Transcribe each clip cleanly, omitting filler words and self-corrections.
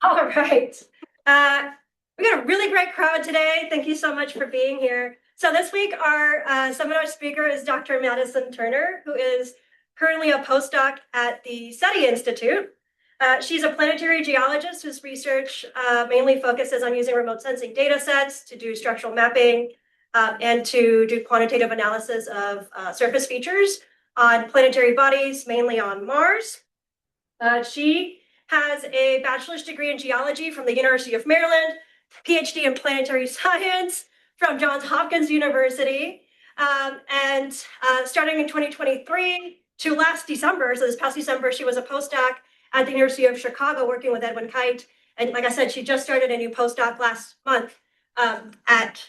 All right. We got a really great crowd today. Thank you so much for being here. So this week, our seminar speaker is Dr. Madison Turner, who is currently a postdoc at the SETI Institute. She's a planetary geologist whose research mainly focuses on using remote sensing data sets to do structural mapping and to do quantitative analysis of surface features on planetary bodies, mainly on Mars. She has a bachelor's degree in geology from the University of Maryland, PhD in planetary science from Johns Hopkins University, and starting in 2023 to last December, so this past December, she was a postdoc at the University of Chicago working with Edwin Kite. And like I said, she just started a new postdoc last month at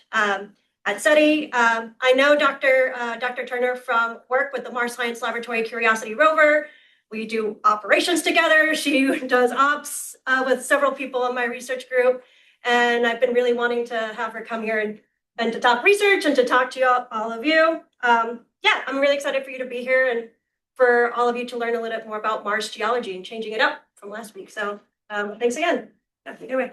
SETI. I know Dr. Turner from work with the Mars Science Laboratory Curiosity rover. We do operations together. She does ops with several people in my research group. And I've been really wanting to have her come here and to talk research and to talk to all of you. Yeah, I'm really excited for you to be here and for all of you to learn a little bit more about Mars geology and changing it up from last week. So thanks again. Take it away.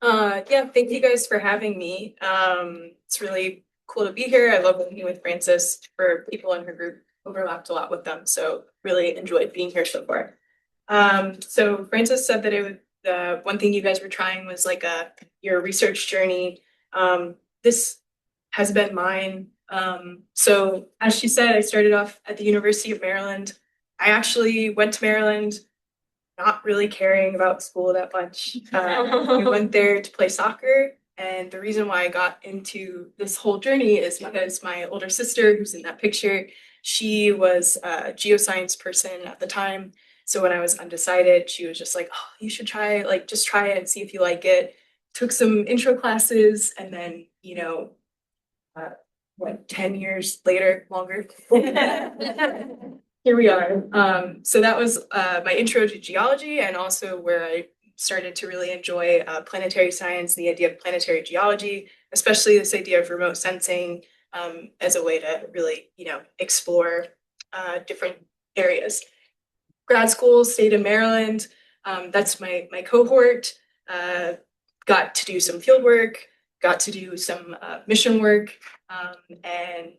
Yeah, thank you guys for having me. It's really cool to be here. I love working with Frances. For people in her group, overlapped a lot with them, so really enjoyed being here so far. So Frances said that the one thing you guys were trying was like your research journey. This has been mine. So as she said, I started off at the University of Maryland. I actually went to Maryland not really caring about school that much. We went there to play soccer. And the reason why I got into this whole journey is because my older sister, who's in that picture, she was a geoscience person at the time. So when I was undecided, she was just like, oh, you should try, like, just try it and see if you like it. Took some intro classes, and then, 10 years later, longer, here we are. So that was my intro to geology, and also where I started to really enjoy planetary science, the idea of planetary geology, especially this idea of remote sensing as a way to really, explore different areas. Grad school, stayed in Maryland. That's my cohort. Got to do some field work, got to do some mission work, and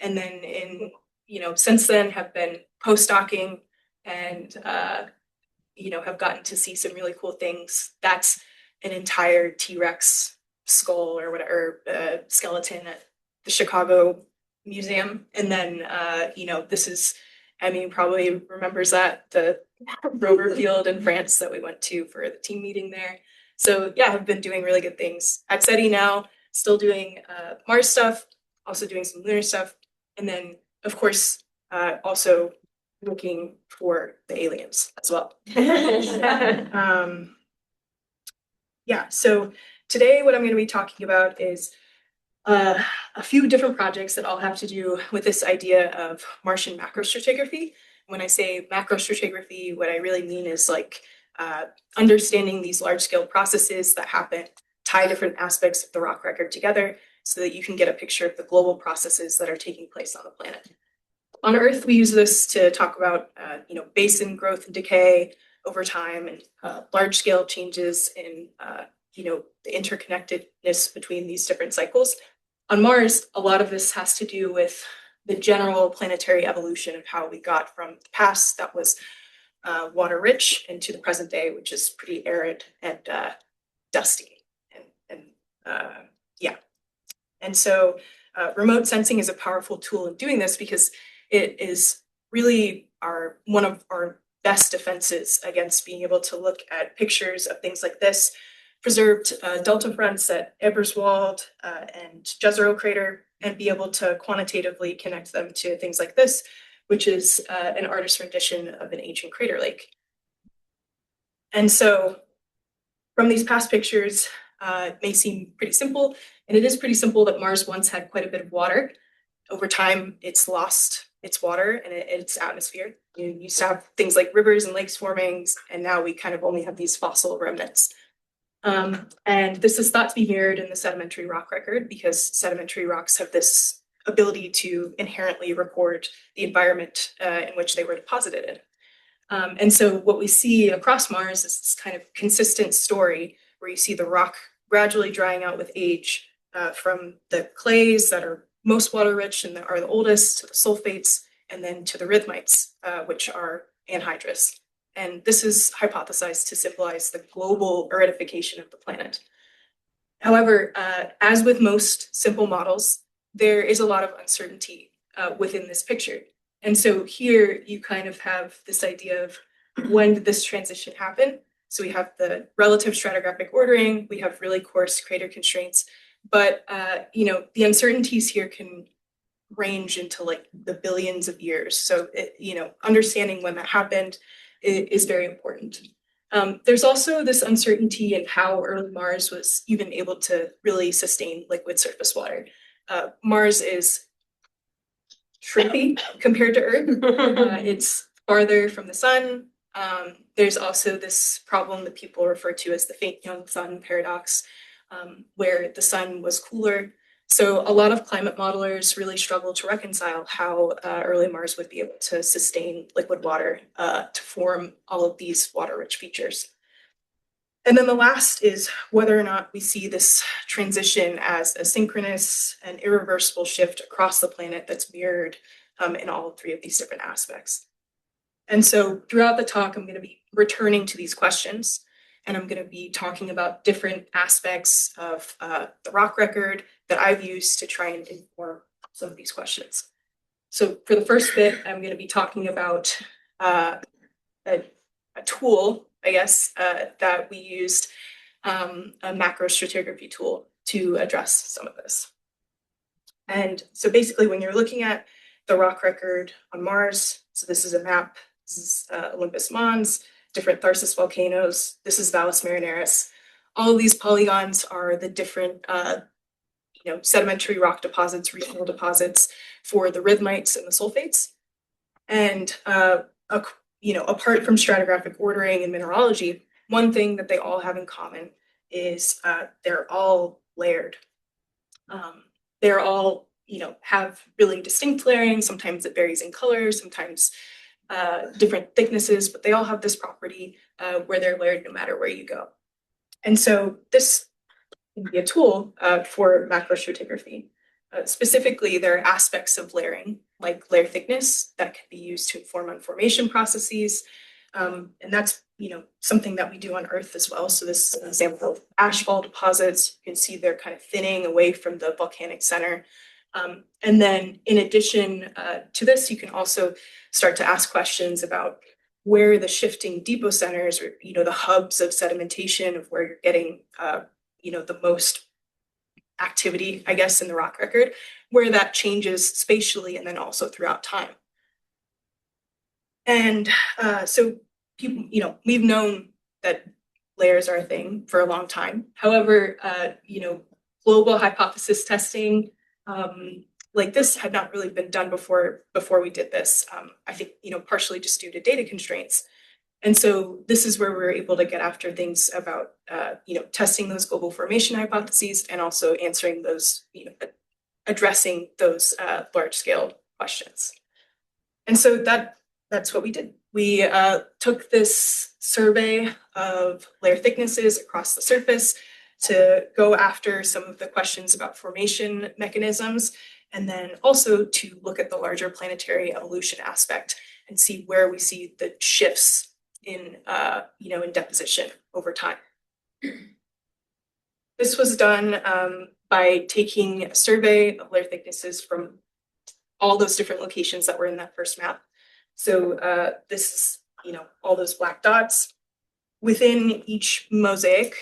and then since then have been postdocing and have gotten to see some really cool things. That's an entire T-Rex skull or whatever skeleton at the Chicago Museum. And then this is, probably remembers that, the rover field in France that we went to for the team meeting there. So yeah, I've been doing really good things at SETI now, still doing Mars stuff, also doing some lunar stuff, and then of course also looking for the aliens as well. So today what I'm going to be talking about is a few different projects that all have to do with this idea of Martian macrostratigraphy. When I say macrostratigraphy, what I really mean is like understanding these large-scale processes that happen, tie different aspects of the rock record together so that you can get a picture of the global processes that are taking place on the planet. On Earth, we use this to talk about basin growth and decay over time, and large-scale changes in the interconnectedness between these different cycles. On Mars, a lot of this has to do with the general planetary evolution of how we got from the past that was water-rich into the present day, which is pretty arid and dusty. And so remote sensing is a powerful tool in doing this because it is really one of our best defenses against being able to look at pictures of things like this, preserved delta fronts at Eberswald and Jezero crater, and be able to quantitatively connect them to things like this, which is an artist's rendition of an ancient crater lake. And so from these past pictures, it may seem pretty simple, and it is pretty simple that Mars once had quite a bit of water. Over time, it's lost its water and its atmosphere. You used to have things like rivers and lakes forming, and now we kind of only have these fossil remnants. And this is thought to be mirrored in the sedimentary rock record because sedimentary rocks have this ability to inherently record the environment in which they were deposited in. And so what we see across Mars is this kind of consistent story where you see the rock gradually drying out with age, from the clays that are most water rich and are the oldest, to the sulfates, and then to the rhythmites, which are anhydrous. And this is hypothesized to symbolize the global aridification of the planet. However, as with most simple models, there is a lot of uncertainty within this picture. And so here you kind of have this idea of when did this transition happen? So we have the relative stratigraphic ordering, we have really coarse crater constraints, but the uncertainties here can range into like the billions of years. So understanding when that happened is very important. There's also this uncertainty in how early Mars was even able to really sustain liquid surface water. Mars is shrimpy compared to Earth. It's farther from the sun. There's also this problem that people refer to as the faint young sun paradox, where the sun was cooler. So a lot of climate modelers really struggle to reconcile how early Mars would be able to sustain liquid water to form all of these water-rich features. And then the last is whether or not we see this transition as a synchronous and irreversible shift across the planet that's mirrored in all three of these different aspects. And so throughout the talk, I'm going to be returning to these questions, and I'm going to be talking about different aspects of the rock record that I've used to try and inform some of these questions. So for the first bit, I'm going to be talking about a tool, I guess, that we used, a macrostratigraphy tool to address some of this. And so basically when you're looking at the rock record on Mars, so this is a map, this is Olympus Mons, different Tharsis volcanoes, this is Valles Marineris. All of these polygons are the different sedimentary rock deposits, regional deposits for the rhythmites and the sulfates. And apart from stratigraphic ordering and mineralogy, one thing that they all have in common is they're all layered. They're all, have really distinct layering. Sometimes it varies in color, sometimes different thicknesses, but they all have this property where they're layered no matter where you go. And so this can be a tool for macrostratigraphy. Specifically, there are aspects of layering, like layer thickness, that can be used to inform on formation processes. And that's something that we do on Earth as well. So this is an example of ashfall deposits. You can see they're kind of thinning away from the volcanic center. And then in addition to this, you can also start to ask questions about where the shifting depot centers, or the hubs of sedimentation, of where you're getting the most activity, I guess, in the rock record, where that changes spatially and then also throughout time. And so people, we've known that layers are a thing for a long time. However, global hypothesis testing like this had not really been done before we did this. I think, partially just due to data constraints. And so this is where we're able to get after things about, testing those global formation hypotheses and also answering those, addressing those large scale questions. And so that's what we did. We took this survey of layer thicknesses across the surface to go after some of the questions about formation mechanisms, and then also to look at the larger planetary evolution aspect and see where we see the shifts in deposition over time. This was done by taking a survey of layer thicknesses from all those different locations that were in that first map. So this is, all those black dots within each mosaic.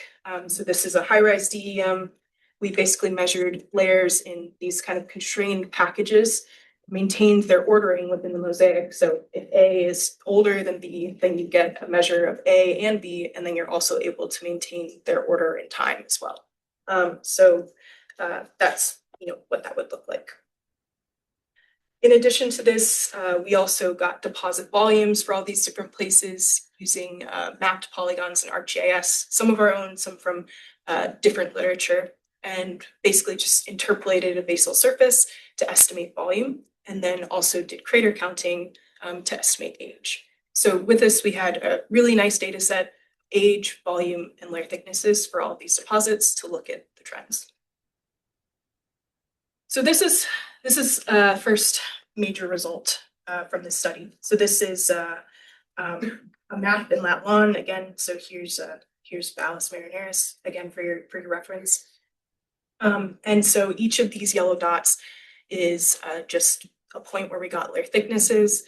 So this is a high-rise DEM. We basically measured layers in these kind of constrained packages, maintained their ordering within the mosaic. So if A is older than B, then you get a measure of A and B, and then you're also able to maintain their order in time as well. So that's what that would look like. In addition to this, we also got deposit volumes for all these different places using mapped polygons in ArcGIS, some of our own, some from different literature, and basically just interpolated a basal surface to estimate volume, and then also did crater counting to estimate age. So with this, we had a really nice data set, age, volume, and layer thicknesses for all of these deposits to look at the trends. So this is first major result from this study. So this is a map in lat long again. So here's Valles Marineris again for your reference. And so each of these yellow dots is just a point where we got layer thicknesses.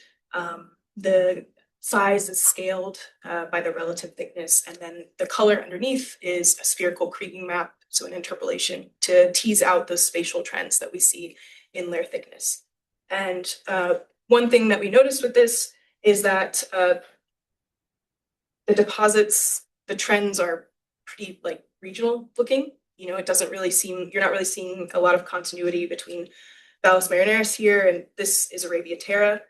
The size is scaled by the relative thickness, and then the color underneath is a spherical kriging map, so an interpolation to tease out those spatial trends that we see in layer thickness. And one thing that we noticed with this is that the deposits, the trends are pretty like regional looking. You know, it doesn't really seem, you're not really seeing a lot of continuity between Valles Marineris here, and this is Arabia Terra,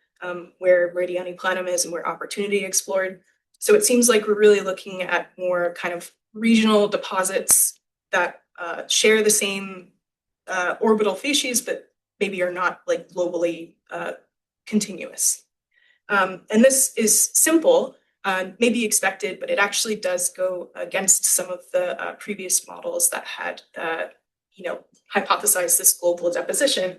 where Meridiani Planum is and where Opportunity explored. So it seems like we're really looking at more kind of regional deposits that share the same orbital facies, but maybe are not like globally continuous. And this is simple, maybe expected, but it actually does go against some of the previous models that had, hypothesized this global deposition,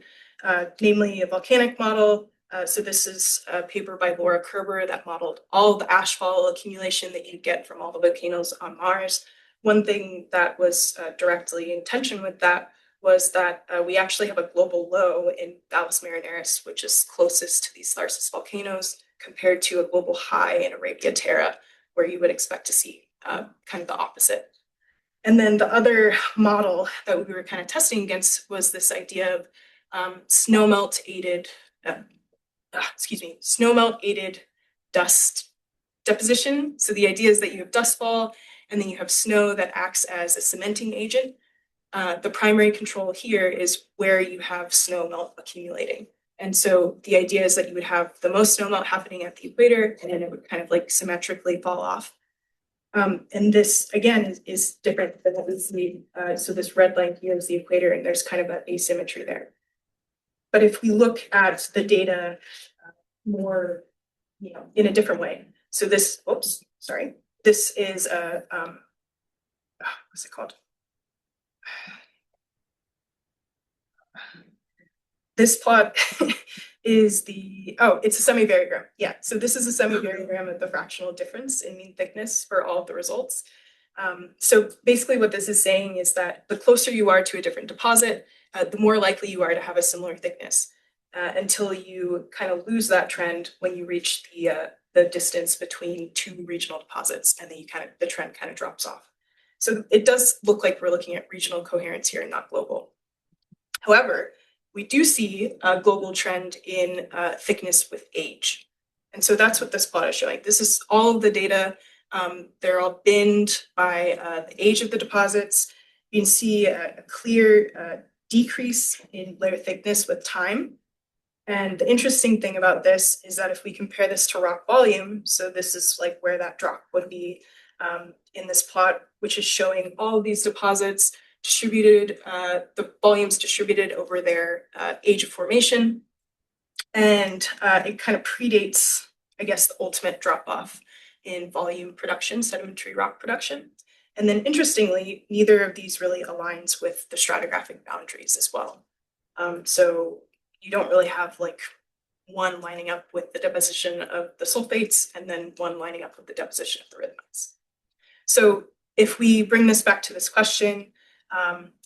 namely a volcanic model. So this is a paper by Laura Kerber that modeled all the ashfall accumulation that you get from all the volcanoes on Mars. One thing that was directly in tension with that was that we actually have a global low in Valles Marineris, which is closest to these Tharsis volcanoes, compared to a global high in Arabia Terra, where you would expect to see kind of the opposite. And then the other model that we were kind of testing against was this idea of snowmelt aided dust deposition. So the idea is that you have dust fall and then you have snow that acts as a cementing agent. The primary control here is where you have snow melt accumulating. And so the idea is that you would have the most snow melt happening at the equator, and then it would kind of like symmetrically fall off. And this, again, is different than what we see. So this red line here is the equator, and there's kind of an asymmetry there. But if we look at the data more, in a different way. So this, this is a, what's it called? This plot is it's a semivariogram. Yeah, so this is a semivariogram of the fractional difference in mean thickness for all of the results. So basically what this is saying is that the closer you are to a different deposit, the more likely you are to have a similar thickness until you kind of lose that trend when you reach the distance between two regional deposits, and then the trend kind of drops off. So it does look like we're looking at regional coherence here and not global. However, we do see a global trend in thickness with age. And so that's what this plot is showing. This is all of the data. They're all binned by the age of the deposits. You can see a clear decrease in layer thickness with time. And the interesting thing about this is that if we compare this to rock volume, so this is like where that drop would be in this plot, which is showing all of these deposits distributed, the volumes distributed over their age of formation. And it kind of predates, I guess, the ultimate drop off in volume production, sedimentary rock production. And then interestingly, neither of these really aligns with the stratigraphic boundaries as well. So you don't really have like one lining up with the deposition of the sulfates and then one lining up with the deposition of the rhythmites. So if we bring this back to this question,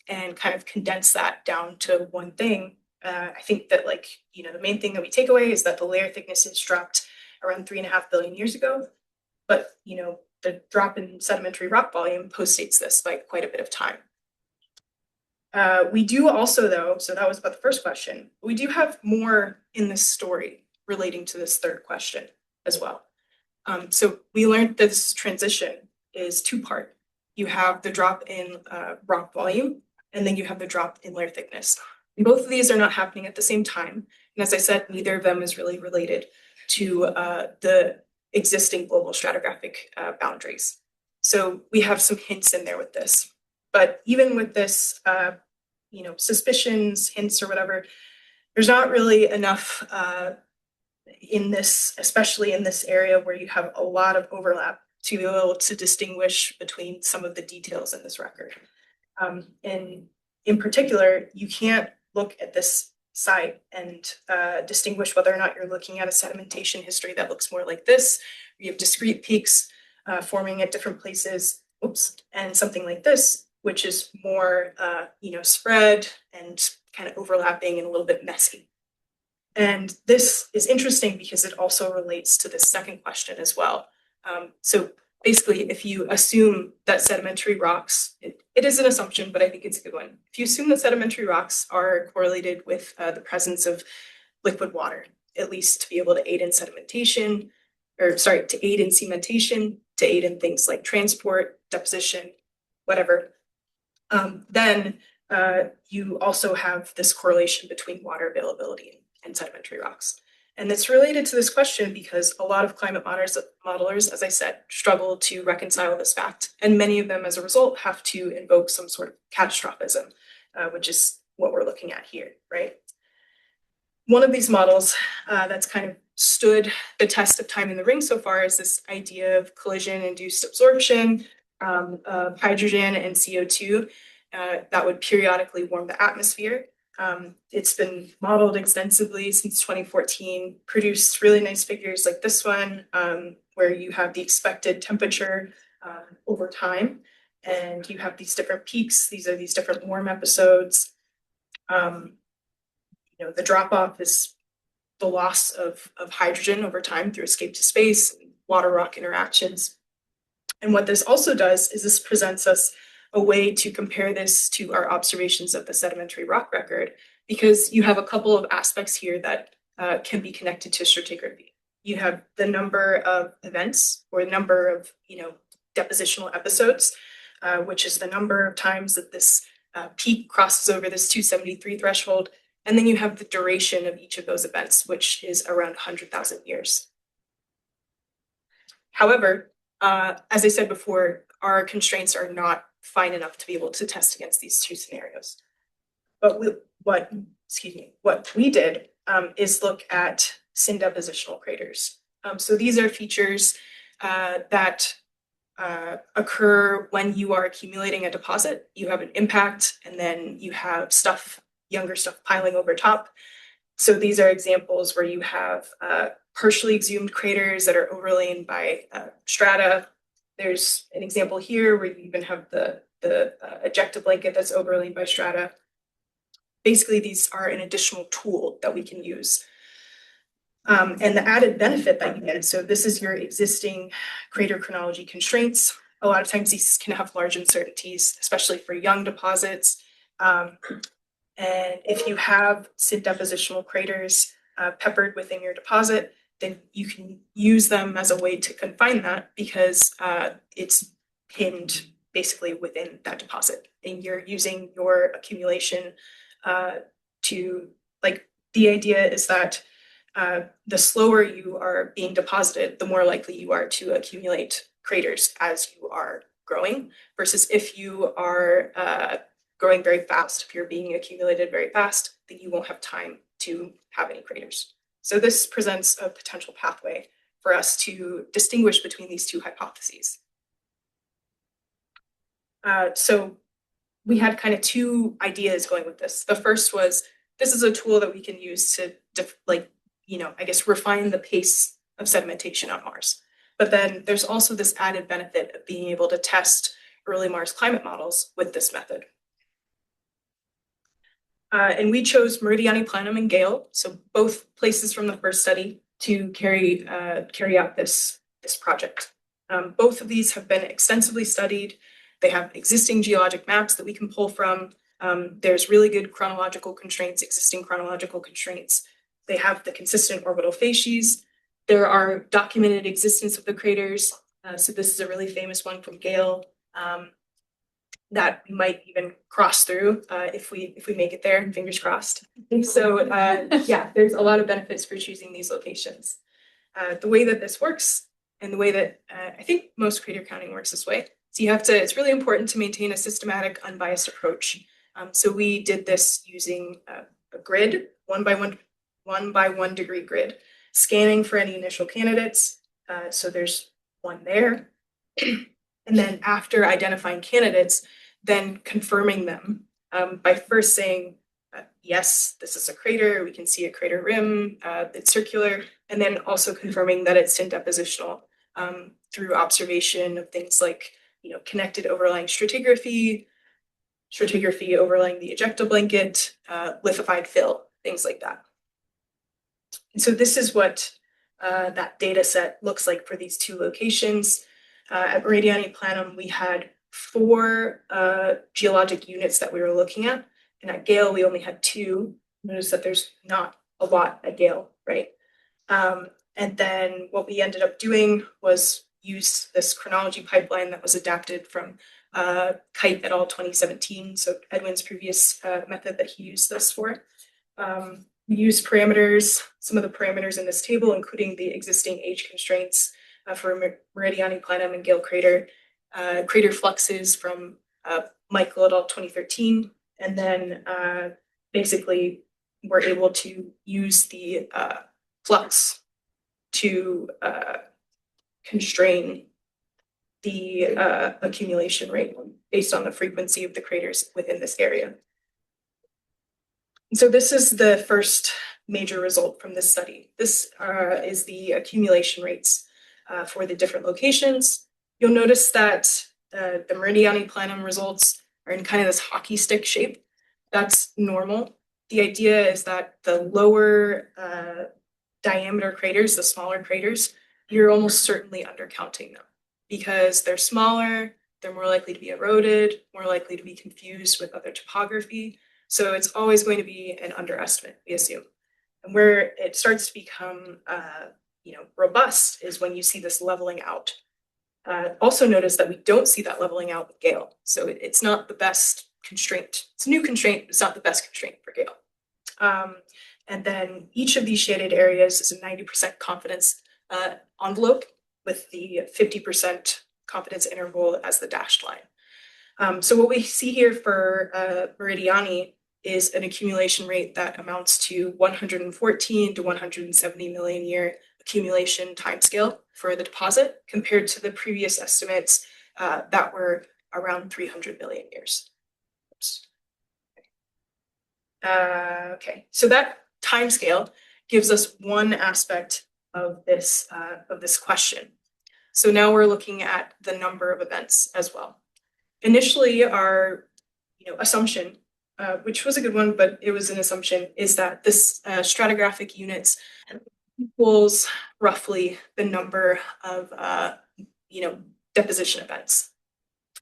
and kind of condense that down to one thing, I think that the main thing that we take away is that the layer thicknesses dropped around 3.5 billion years ago, but the drop in sedimentary rock volume postdates this by quite a bit of time. We do also, though, so that was about the first question, we do have more in this story relating to this third question as well. So we learned that this transition is two-part. You have the drop in rock volume, and then you have the drop in layer thickness. And both of these are not happening at the same time. And as I said, neither of them is really related to the existing global stratigraphic boundaries. So we have some hints in there with this. But even with this, suspicions, hints, or whatever, there's not really enough in this, especially in this area where you have a lot of overlap, to be able to distinguish between some of the details in this record. And in particular, you can't look at this site and distinguish whether or not you're looking at a sedimentation history that looks more like this. You have discrete peaks forming at different places, and something like this, which is more, spread and kind of overlapping and a little bit messy. And this is interesting because it also relates to the second question as well. So basically, if you assume that sedimentary rocks, it is an assumption, but I think it's a good one. If you assume that sedimentary rocks are correlated with the presence of liquid water, at least to be able to aid in sedimentation, to aid in cementation, to aid in things like transport, deposition, whatever, then you also have this correlation between water availability and sedimentary rocks. And it's related to this question because a lot of climate modelers, as I said, struggle to reconcile this fact. And many of them, as a result, have to invoke some sort of catastrophism, which is what we're looking at here, right? One of these models that's kind of stood the test of time in the ring so far is this idea of collision-induced absorption of hydrogen and CO2 that would periodically warm the atmosphere. It's been modeled extensively since 2014, produced really nice figures like this one, where you have the expected temperature over time, and you have these different peaks. These are these different warm episodes. The drop-off is the loss of hydrogen over time through escape to space, water-rock interactions. And what this also does is this presents us a way to compare this to our observations of the sedimentary rock record, because you have a couple of aspects here that can be connected to stratigraphy. You have the number of events or the number of depositional episodes, which is the number of times that this peak crosses over this 273 threshold. And then you have the duration of each of those events, which is around 100,000 years. However, as I said before, our constraints are not fine enough to be able to test against these two scenarios. But what we did is look at syndepositional craters. So these are features that occur when you are accumulating a deposit. You have an impact, and then you have younger stuff piling over top. So these are examples where you have partially exhumed craters that are overlain by strata. There's an example here where you even have the ejecta blanket that's overlain by strata. Basically, these are an additional tool that we can use. And the added benefit that you get, so this is your existing crater chronology constraints. A lot of times these can have large uncertainties, especially for young deposits. And if you have syndepositional craters peppered within your deposit, then you can use them as a way to confine that, because it's pinned basically within that deposit. And you're using your accumulation the idea is that the slower you are being deposited, the more likely you are to accumulate craters as you are growing, versus if you are growing very fast, if you're being accumulated very fast, then you won't have time to have any craters. So this presents a potential pathway for us to distinguish between these two hypotheses. So we had kind of two ideas going with this. The first was, this is a tool that we can use to refine the pace of sedimentation on Mars. But then there's also this added benefit of being able to test early Mars climate models with this method. And we chose Meridiani Planum and Gale, so both places from the first study, to carry out this project. Both of these have been extensively studied. They have existing geologic maps that we can pull from. There's really good existing chronological constraints. They have the consistent orbital facies. There are documented existence of the craters. So this is a really famous one from Gale that we might even cross through if we make it there, fingers crossed. So there's a lot of benefits for choosing these locations. The way that this works, and the way that I think most crater counting works this way, so it's really important to maintain a systematic, unbiased approach. So we did this using a grid, one by one degree grid. scanning for any initial candidates. So there's one there. And then after identifying candidates, then confirming them by first saying, yes, this is a crater. We can see a crater rim. It's circular. And then also confirming that it's in depositional through observation of things like, connected overlying stratigraphy overlying the ejecta blanket, lithified fill, things like that. And so this is what that data set looks like for these two locations. At Meridiani Planum, we had 4 geologic units that we were looking at. And at Gale, we only had 2. Notice that there's not a lot at Gale, right? And then what we ended up doing was use this chronology pipeline that was adapted from Kite et al. 2017, so Edwin's previous method that he used this for. We used parameters, some of the parameters in this table, including the existing age constraints for Meridiani Planum and Gale crater, crater fluxes from Michael et al. 2013, and then basically we're able to use the flux to constrain the accumulation rate based on the frequency of the craters within this area. So this is the first major result from this study. This is the accumulation rates for the different locations. You'll notice that the Meridiani Planum results are in kind of this hockey stick shape. That's normal. The idea is that the lower diameter craters, the smaller craters, you're almost certainly undercounting them because they're smaller, they're more likely to be eroded, more likely to be confused with other topography. So it's always going to be an underestimate, we assume. And where it starts to become robust is when you see this leveling out. Also notice that we don't see that leveling out with Gale. So it's not the best constraint. It's a new constraint, but it's not the best constraint for Gale. And then each of these shaded areas is a 90% confidence envelope with the 50% confidence interval as the dashed line. So what we see here for Meridiani is an accumulation rate that amounts to 114 to 170 million year accumulation timescale for the deposit compared to the previous estimates that were around 300 million years. Oops. Okay, so that timescale gives us one aspect of this question. So now we're looking at the number of events as well. Initially, our assumption, which was a good one, but it was an assumption, is that this stratigraphic units equals roughly the number of deposition events.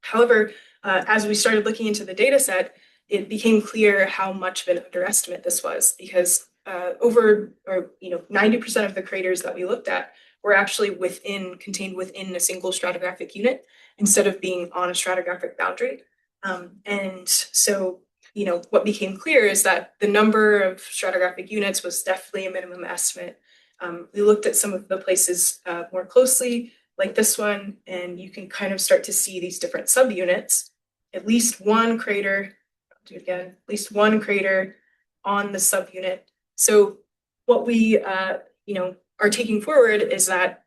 However, as we started looking into the data set, it became clear how much of an underestimate this was because 90% of the craters that we looked at were actually contained within a single stratigraphic unit instead of being on a stratigraphic boundary. And so, what became clear is that the number of stratigraphic units was definitely a minimum estimate. We looked at some of the places more closely, like this one, and you can kind of start to see these different subunits. At least one crater, I'll do it again, at least one crater on the subunit. So what we are taking forward is that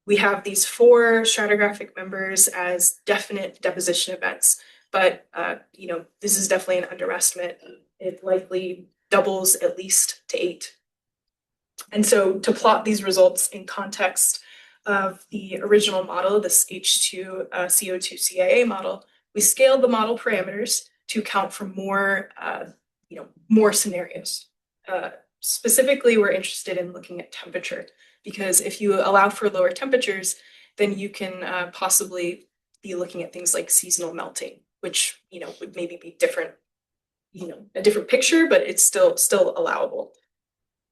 we have these 4 stratigraphic members as definite deposition events, but this is definitely an underestimate. It likely doubles at least to 8. And so to plot these results in context of the original model, this H2 CO2 CIA model, we scaled the model parameters to account for more scenarios. Specifically, we're interested in looking at temperature because if you allow for lower temperatures, then you can possibly be looking at things like seasonal melting, which would maybe be different, a different picture, but it's still allowable.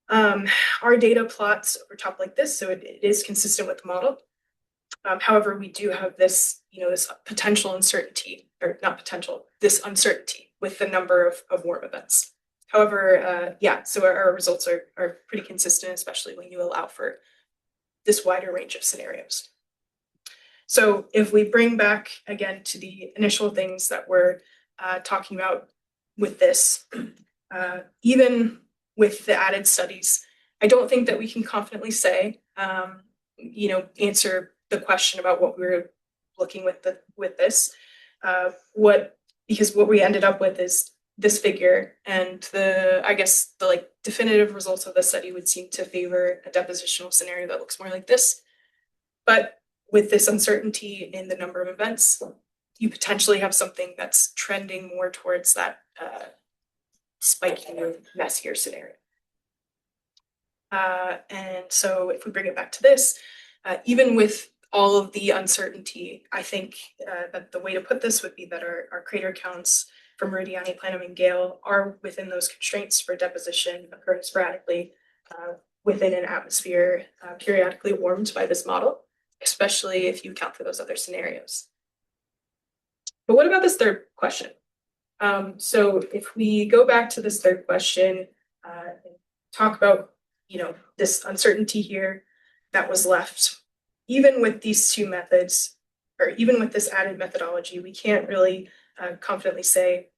Our data plots over top like this, so it is consistent with the model. However, we do have this, this potential uncertainty, or not potential, this uncertainty with the number of warm events. However, so our results are pretty consistent, especially when you allow for this wider range of scenarios. So if we bring back again to the initial things that we're talking about with this, even with the added studies, I don't think that we can confidently say, answer the question about what we're looking with this. Because what we ended up with is this figure, and the definitive results of the study would seem to favor a depositional scenario that looks more like this. But with this uncertainty in the number of events, you potentially have something that's trending more towards that spiky or messier scenario. And so if we bring it back to this, even with all of the uncertainty, I think that the way to put this would be that our crater counts from Meridiani, Planum, and Gale are within those constraints for deposition occurring sporadically within an atmosphere periodically warmed by this model, especially if you account for those other scenarios. But what about this third question? So if we go back to this third question and talk about this uncertainty here that was left, even with these two methods, or even with this added methodology, we can't really confidently say,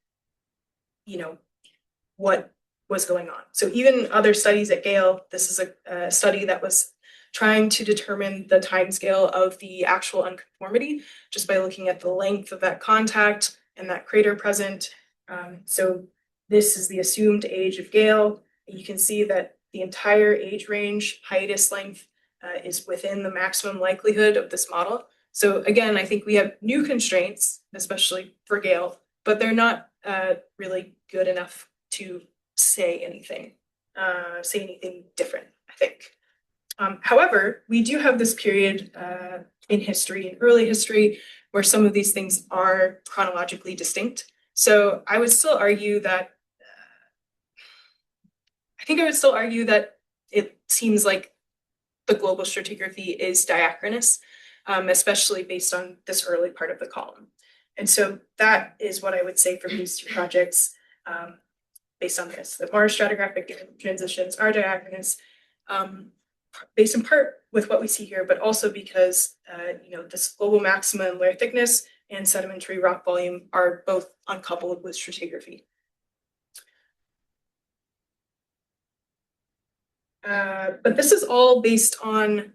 what was going on. So even other studies at Gale, this is a study that was trying to determine the timescale of the actual unconformity just by looking at the length of that contact and that crater present. So this is the assumed age of Gale. You can see that the entire age range, hiatus length, is within the maximum likelihood of this model. So again, I think we have new constraints, especially for Gale, but they're not really good enough to say anything different, I think. However, we do have this period in history, in early history, where some of these things are chronologically distinct. So I would still argue that it seems like the global stratigraphy is diachronous, especially based on this early part of the column. And so that is what I would say for these two projects based on this. The Mars stratigraphic transitions are diachronous, based in part with what we see here, but also because this global maxima and layer thickness and sedimentary rock volume are both uncoupled with stratigraphy. But this is all based on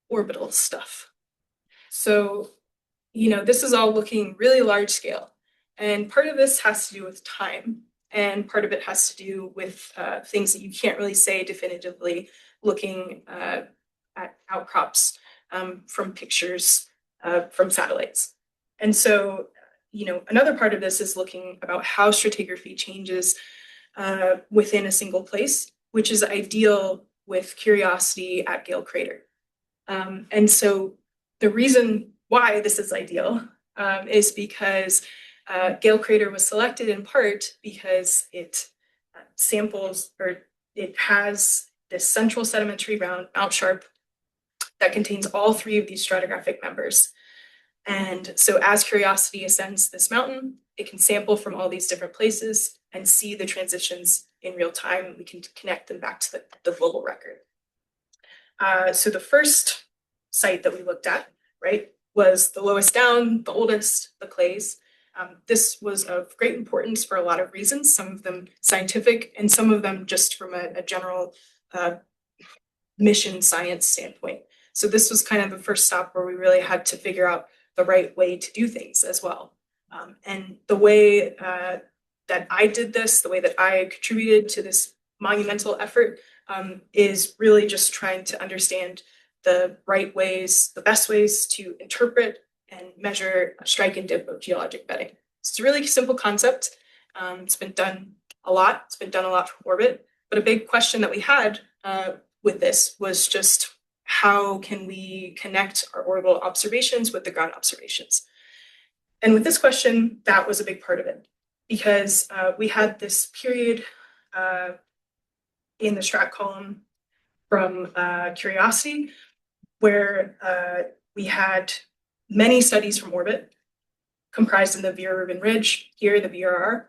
orbital stuff. So, this is all looking really large scale. And part of this has to do with time. And part of it has to do with things that you can't really say definitively looking at outcrops from pictures from satellites. And so, another part of this is looking about how stratigraphy changes within a single place, which is ideal with Curiosity at Gale Crater. And so the reason why this is ideal is because Gale Crater was selected in part because it samples, or it has this central sedimentary mound, Mount Sharp, that contains all three of these stratigraphic members. And so as Curiosity ascends this mountain, it can sample from all these different places and see the transitions in real time, and we can connect them back to the global record. So the first site that we looked at, right, was the lowest down, the oldest, the clays. This was of great importance for a lot of reasons, some of them scientific and some of them just from a general mission science standpoint. So this was kind of the first stop where we really had to figure out the right way to do things as well. And the way that I did this, the way that I contributed to this monumental effort is really just trying to understand the right ways, the best ways to interpret and measure a strike and dip of geologic bedding. It's a really simple concept. It's been done a lot. It's been done a lot from orbit. But a big question that we had with this was just how can we connect our orbital observations with the ground observations? And with this question, that was a big part of it, because we had this period in the strat column from Curiosity where we had many studies from orbit comprised in the Vera-Rubin Ridge, here the VRR,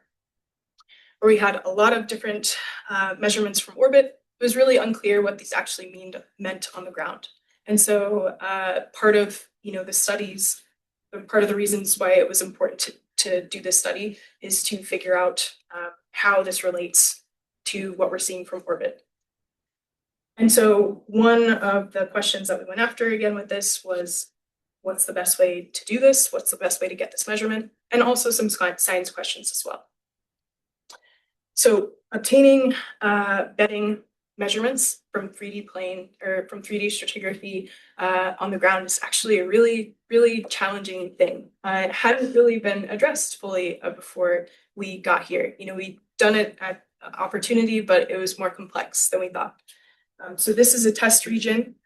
where we had a lot of different measurements from orbit. It was really unclear what these actually meant on the ground. And so part of the studies, part of the reasons why it was important to do this study is to figure out how this relates to what we're seeing from orbit. And so one of the questions that we went after again with this was, what's the best way to do this? What's the best way to get this measurement? And also some science questions as well. So obtaining bedding measurements from 3D plane or from 3D stratigraphy on the ground is actually a really, really challenging thing. It hadn't really been addressed fully before we got here. You know, we'd done it at opportunity, but it was more complex than we thought. So this is a test region.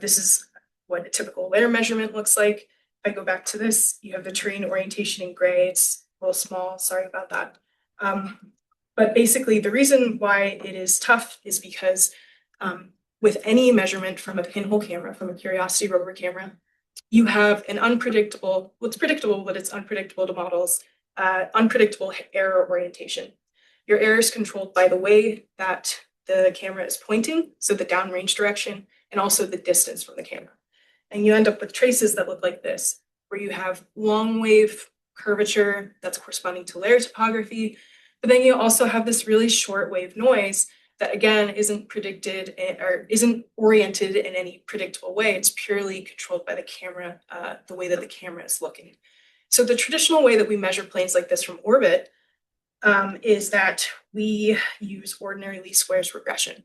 This is what a typical layer measurement looks like. If I go back to this, you have the terrain orientation in gray. It's a little small, sorry about that. But basically, the reason why it is tough is because with any measurement from a pinhole camera, from a Curiosity rover camera, you have an unpredictable, well, it's predictable, but it's unpredictable to models, unpredictable error orientation. Your error is controlled by the way that the camera is pointing, so the downrange direction, and also the distance from the camera. And you end up with traces that look like this, where you have long wave curvature that's corresponding to layer topography, but then you also have this really short wave noise that again isn't predicted or isn't oriented in any predictable way. It's purely controlled by the camera, the way that the camera is looking. So the traditional way that we measure planes like this from orbit is that we use ordinary least squares regression.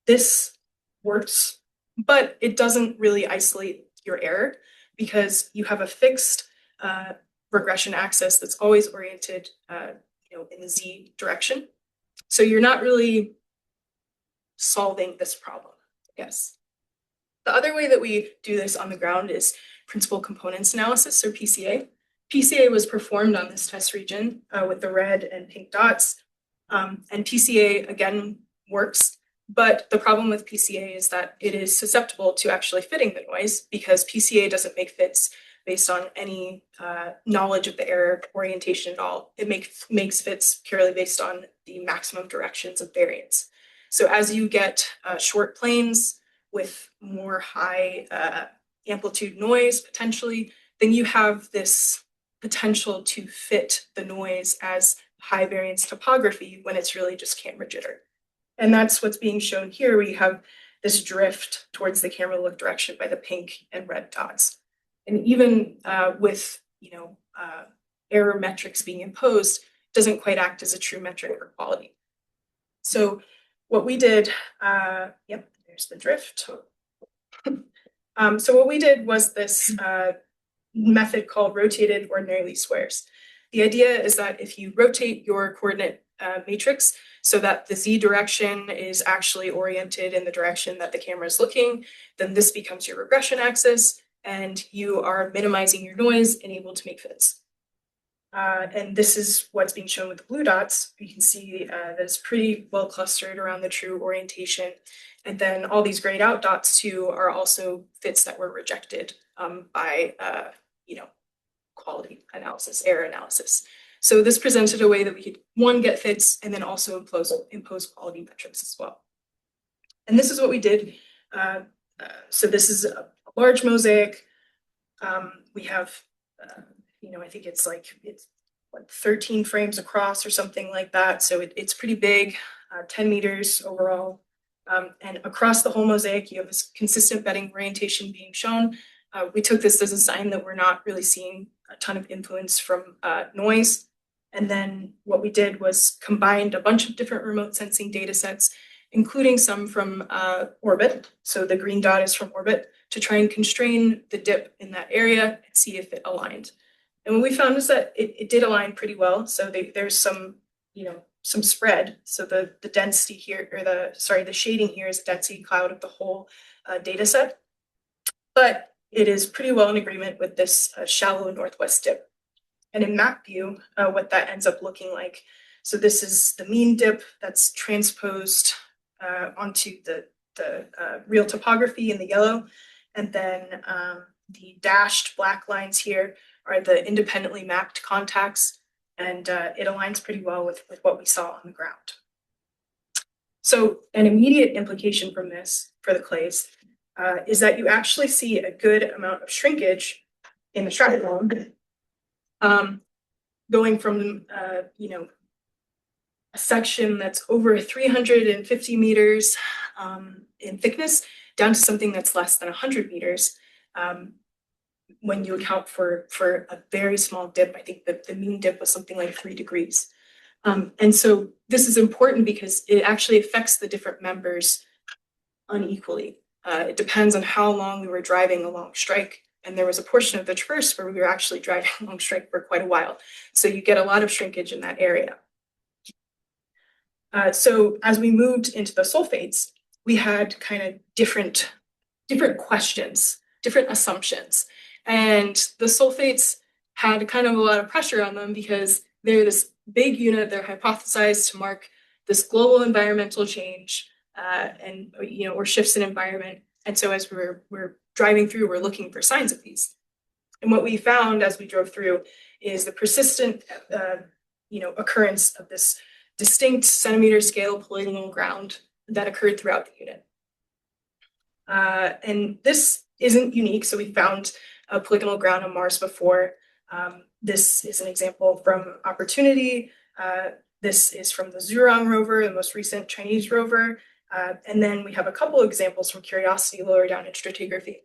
This works, but it doesn't really isolate your error because you have a fixed regression axis that's always oriented in the z direction. So you're not really solving this problem, I guess. The other way that we do this on the ground is principal components analysis, or PCA. PCA was performed on this test region with the red and pink dots. And PCA, again, works. But the problem with PCA is that it is susceptible to actually fitting the noise because PCA doesn't make fits based on any knowledge of the error orientation at all. It makes fits purely based on the maximum directions of variance. So as you get short planes with more high amplitude noise potentially, then you have this potential to fit the noise as high variance topography when it's really just camera jitter. And that's what's being shown here. We have this drift towards the camera look direction by the pink and red dots. And even with error metrics being imposed, doesn't quite act as a true metric for quality. So what we did, there's the drift. So what we did was this method called rotated ordinary least squares. The idea is that if you rotate your coordinate matrix so that the z direction is actually oriented in the direction that the camera is looking, then this becomes your regression axis, and you are minimizing your noise and able to make fits. And this is what's being shown with the blue dots. You can see that it's pretty well clustered around the true orientation. And then all these grayed out dots too are also fits that were rejected by quality analysis, error analysis. So this presented a way that we could, one, get fits and then also impose quality metrics as well. And this is what we did. So this is a large mosaic. We have, I think it's 13 frames across or something like that. So it's pretty big, 10 meters overall. And across the whole mosaic, you have this consistent bedding orientation being shown. We took this as a sign that we're not really seeing a ton of influence from noise. And then what we did was combined a bunch of different remote sensing data sets, including some from orbit. So the green dot is from orbit, to try and constrain the dip in that area and see if it aligned. And what we found is that it did align pretty well. So there's some spread. So the density here, or the shading here is a density cloud of the whole data set. But it is pretty well in agreement with this shallow northwest dip. And in map view, what that ends up looking like. So this is the mean dip that's transposed onto the real topography in the yellow. And then the dashed black lines here are the independently mapped contacts. And it aligns pretty well with what we saw on the ground. So an immediate implication from this for the clays is that you actually see a good amount of shrinkage in the stratiform, going from a section that's over 350 meters in thickness down to something that's less than 100 meters. When you account for a very small dip, I think that the mean dip was something like 3 degrees. And so this is important because it actually affects the different members unequally. It depends on how long we were driving along strike. And there was a portion of the traverse where we were actually driving along strike for quite a while. So you get a lot of shrinkage in that area. So as we moved into the sulfates, we had kind of different questions, different assumptions. And the sulfates had kind of a lot of pressure on them because they're this big unit, they're hypothesized to mark this global environmental change and or shifts in environment. And so as we're driving through, we're looking for signs of these. And what we found as we drove through is the persistent occurrence of this distinct centimeter scale polygonal ground that occurred throughout the unit. And this isn't unique. So we found a polygonal ground on Mars before. This is an example from Opportunity. This is from the Zhurong rover, the most recent Chinese rover. And then we have a couple examples from Curiosity lower down in stratigraphy.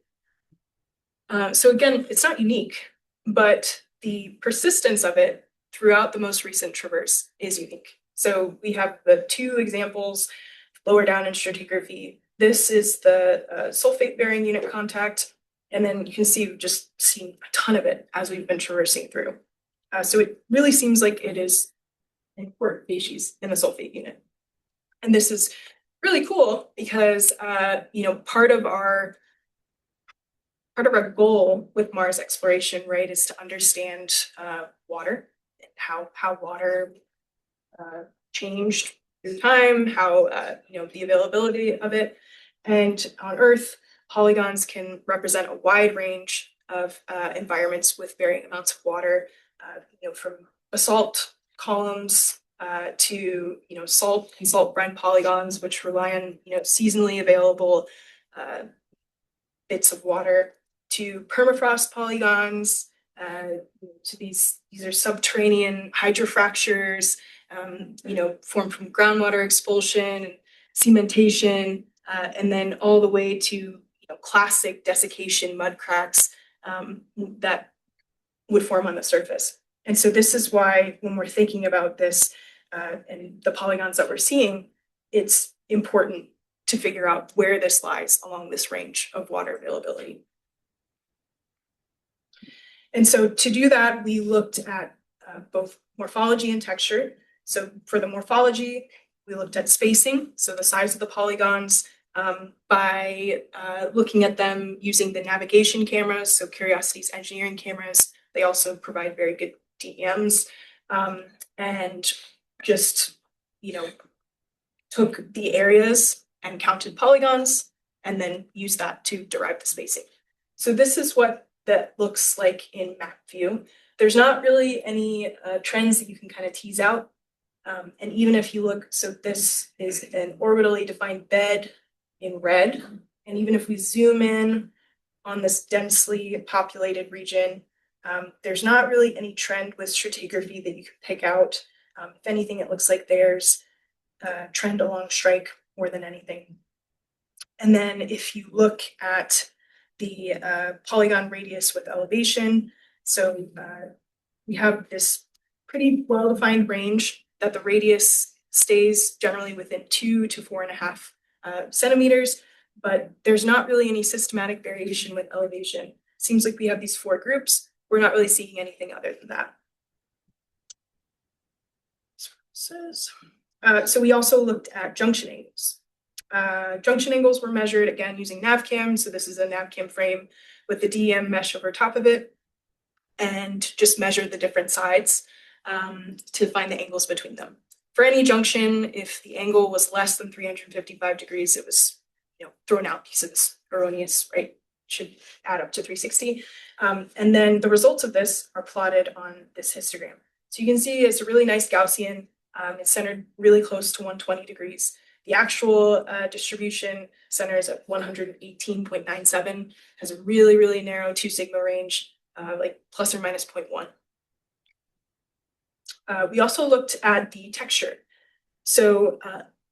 So again, it's not unique, but the persistence of it throughout the most recent traverse is unique. So we have the two examples lower down in stratigraphy. This is the sulfate-bearing unit contact, and then you can see we've just seen a ton of it as we've been traversing through. So it really seems like it is an important species in the sulfate unit. And this is really cool because part of our goal with Mars exploration, right, is to understand water and how water changed through time, how the availability of it. And on Earth, polygons can represent a wide range of environments with varying amounts of water, from basalt columns to salt and salt brine polygons, which rely on seasonally available bits of water, to permafrost polygons, to these are subterranean hydrofractures, formed from groundwater expulsion, cementation, and then all the way to classic desiccation mud cracks that would form on the surface. And so this is why when we're thinking about this and the polygons that we're seeing, it's important to figure out where this lies along this range of water availability. And so to do that, we looked at both morphology and texture. So for the morphology, we looked at spacing, so the size of the polygons, by looking at them using the navigation cameras, so Curiosity's engineering cameras. They also provide very good DEMs, and just took the areas and counted polygons and then used that to derive the spacing. So this is what that looks like in map view. There's not really any trends that you can kind of tease out. And even if you look, so this is an orbitally defined bed in red. And even if we zoom in on this densely populated region, there's not really any trend with stratigraphy that you can pick out. If anything, it looks like there's a trend along strike more than anything. And then if you look at the polygon radius with elevation, so we have this pretty well-defined range that the radius stays generally within 2 to 4.5 centimeters, but there's not really any systematic variation with elevation. Seems like we have these 4 groups. We're not really seeing anything other than that. So we also looked at junction angles. Junction angles were measured again using NavCam. So this is a NavCam frame with the DEM mesh over top of it, and just measure the different sides to find the angles between them. For any junction, if the angle was less than 355 degrees, it was thrown out because it's erroneous, right? Should add up to 360. And then the results of this are plotted on this histogram. So you can see it's a really nice Gaussian. It's centered really close to 120 degrees. The actual distribution centers at 118.97, has a really, really narrow 2 sigma range, like plus or minus 0.1. We also looked at the texture. So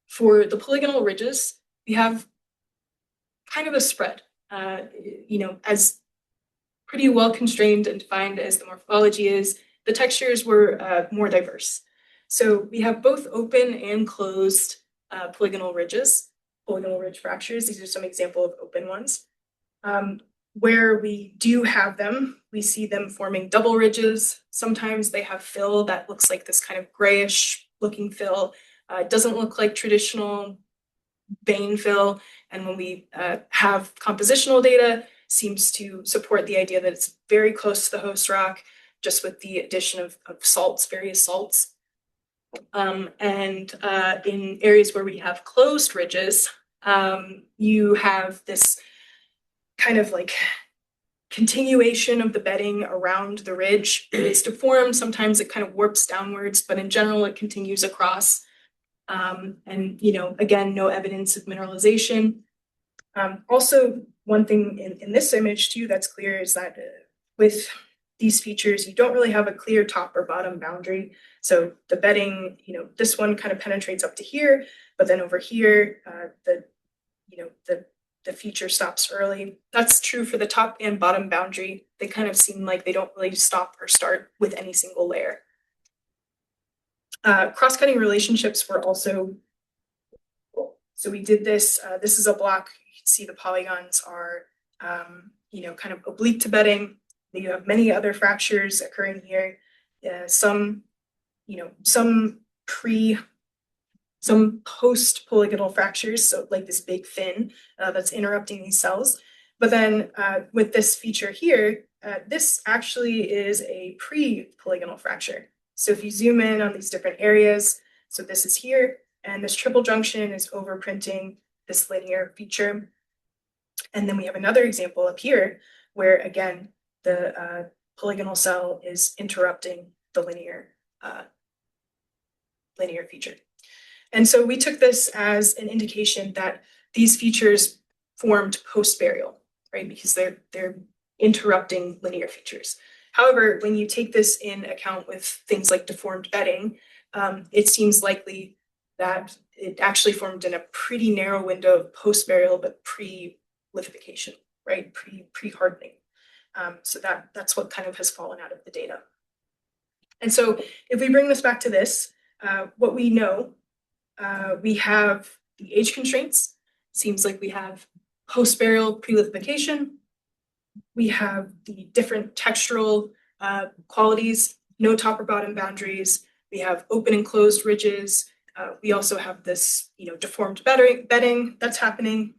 for the polygonal ridges, we have kind of a spread, as pretty well constrained and defined as the morphology is, the textures were more diverse. So we have both open and closed polygonal ridges, polygonal ridge fractures. These are some example of open ones. Where we do have them, we see them forming double ridges. Sometimes they have fill that looks like this kind of grayish looking fill. It doesn't look like traditional vein fill. And when we have compositional data, seems to support the idea that it's very close to the host rock, just with the addition of salts, various salts. And in areas where we have closed ridges, you have this kind of like continuation of the bedding around the ridge. It's deformed. Sometimes it kind of warps downwards, but in general, it continues across. And, again, no evidence of mineralization. Also, one thing in this image too that's clear is that with these features, you don't really have a clear top or bottom boundary. So the bedding, this one kind of penetrates up to here, but then over here, the feature stops early. That's true for the top and bottom boundary. They kind of seem like they don't really stop or start with any single layer. Cross-cutting relationships were also, so we did this, this is a block, you can see the polygons are, kind of oblique to bedding. You have many other fractures occurring here. Some post polygonal fractures, so like this big fin that's interrupting these cells. But then with this feature here, this actually is a pre-polygonal fracture. So if you zoom in on these different areas, so this is here, and this triple junction is overprinting this linear feature. And then we have another example up here where, again, the polygonal cell is interrupting the linear feature. And so we took this as an indication that these features formed post-burial, right? Because they're interrupting linear features. However, when you take this in account with things like deformed bedding, it seems likely that it actually formed in a pretty narrow window of post-burial, but pre-lithification, right? Pre-hardening. So that's what kind of has fallen out of the data. And so if we bring this back to this, what we know, we have the age constraints. Seems like we have post-burial pre-lithification. We have the different textural qualities, no top or bottom boundaries. We have open and closed ridges. We also have this, deformed bedding that's happening.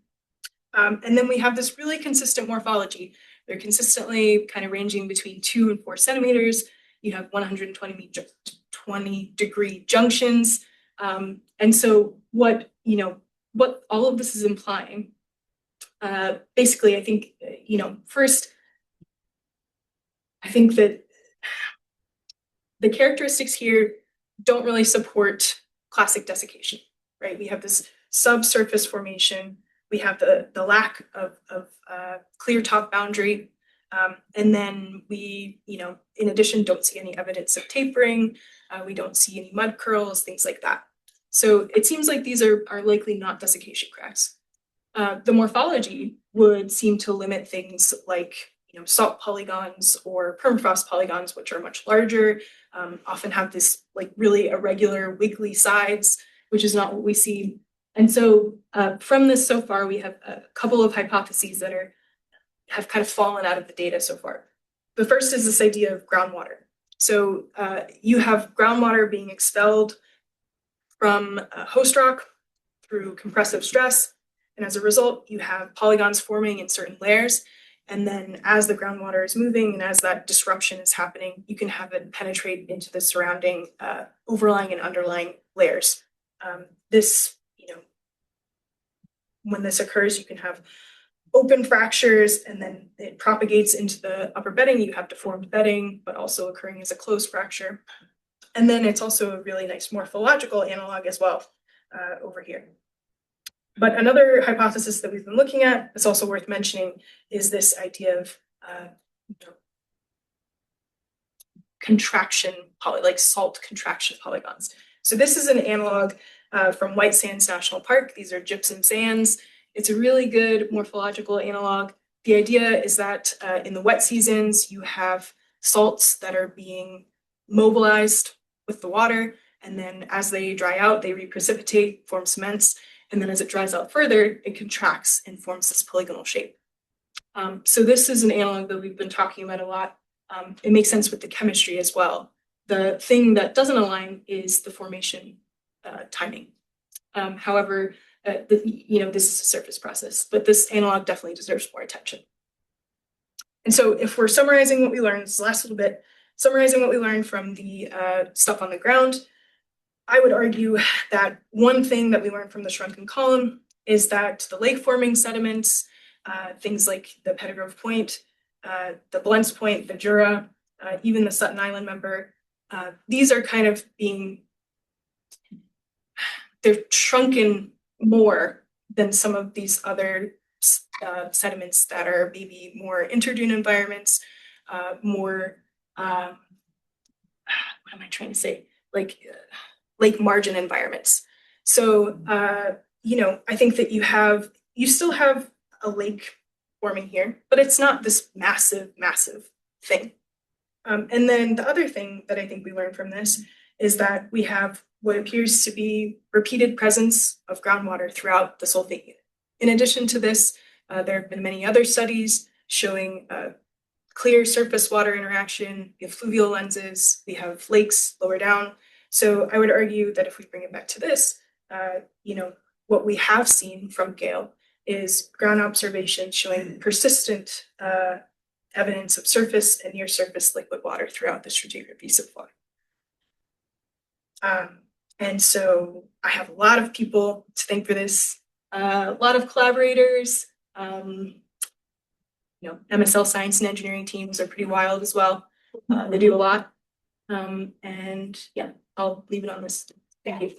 And then we have this really consistent morphology. They're consistently kind of ranging between 2 and 4 centimeters. You have 120 degree junctions. And so what all of this is implying, basically, I think, first, I think that the characteristics here don't really support classic desiccation, right? We have this subsurface formation. We have the lack of clear top boundary. And then we, in addition, don't see any evidence of tapering. We don't see any mud curls, things like that. So it seems like these are likely not desiccation cracks. The morphology would seem to limit things like, salt polygons or permafrost polygons, which are much larger, often have this like really irregular wiggly sides, which is not what we see. And so from this so far, we have a couple of hypotheses that have kind of fallen out of the data so far. The first is this idea of groundwater. So you have groundwater being expelled from host rock through compressive stress. And as a result, you have polygons forming in certain layers. And then as the groundwater is moving and as that disruption is happening, you can have it penetrate into the surrounding overlying and underlying layers. When this occurs, you can have open fractures and then it propagates into the upper bedding. You have deformed bedding, but also occurring as a closed fracture. And then it's also a really nice morphological analog as well over here. But another hypothesis that we've been looking at, that's also worth mentioning, is this idea of contraction, like salt contraction polygons. So this is an analog from White Sands National Park. These are gypsum sands. It's a really good morphological analog. The idea is that in the wet seasons, you have salts that are being mobilized with the water, and then as they dry out, they reprecipitate, form cements, and then as it dries out further, it contracts and forms this polygonal shape. So this is an analog that we've been talking about a lot. It makes sense with the chemistry as well. The thing that doesn't align is the formation timing. However, this is a surface process, but this analog definitely deserves more attention. And so if we're summarizing what we learned, this last little bit, summarizing what we learned from the stuff on the ground, I would argue that one thing that we learned from the shrunken column is that the lake-forming sediments, things like the Pettigrove Point, the Blentz Point, the Jura, even the Sutton Island member, these are kind of they're shrunken more than some of these other sediments that are maybe more interdune environments, more, what am I trying to say? Like lake margin environments. So, I think that you still have a lake forming here, but it's not this massive, massive thing. And then the other thing that I think we learned from this is that we have what appears to be repeated presence of groundwater throughout the sulfate unit. In addition to this, there have been many other studies showing clear surface water interaction. We have fluvial lenses, we have lakes lower down. So I would argue that if we bring it back to this, what we have seen from Gale is ground observations showing persistent evidence of surface and near surface liquid water throughout the stratigraphy so far. And so I have a lot of people to thank for this, a lot of collaborators, MSL science and engineering teams are pretty wild as well. They do a lot. And yeah, I'll leave it on this. Thank you.